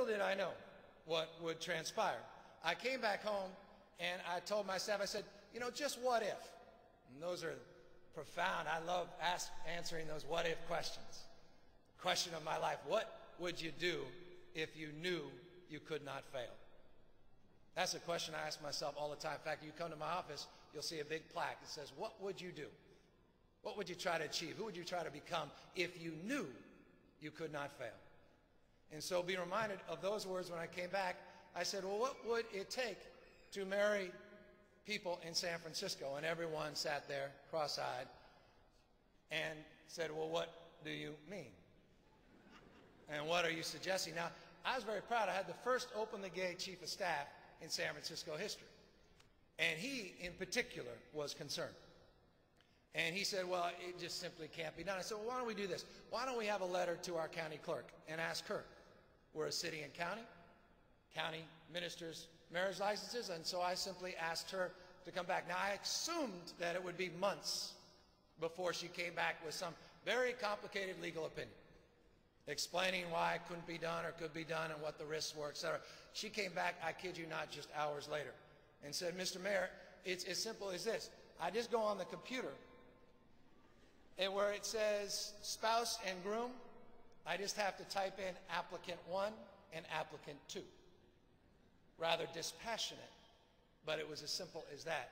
did I know what would transpire. I came back home and I told my staff, I said, you know, just what if? And those are profound. I love answering those what if questions. Question of my life, what would you do if you knew you could not fail? That's a question I ask myself all the time. In fact, you come to my office, you'll see a big plaque that says, what would you do? What would you try to achieve? Who would you try to become if you knew you could not fail? And so be reminded of those words when I came back. I said, well, what would it take to marry people in San Francisco? And everyone sat there cross-eyed and said, well, what do you mean? And what are you suggesting? Now, I was very proud. I had the first openly gay chief of staff in San Francisco history. And he, in particular, was concerned. And he said, well, it just simply can't be done. I said, well, why don't we do this? Why don't we have a letter to our county clerk and ask her? We're a city and county ministers' marriage licenses, and so I simply asked her to come back. Now, I assumed that it would be months before she came back with some very complicated legal opinion, explaining why it couldn't be done or could be done and what the risks were, etc. She came back, I kid you not, just hours later and said, Mr. Mayor, it's as simple as this. I just go on the computer, and where it says spouse and groom, I just have to type in applicant 1 and applicant 2. Rather dispassionate, but it was as simple as that.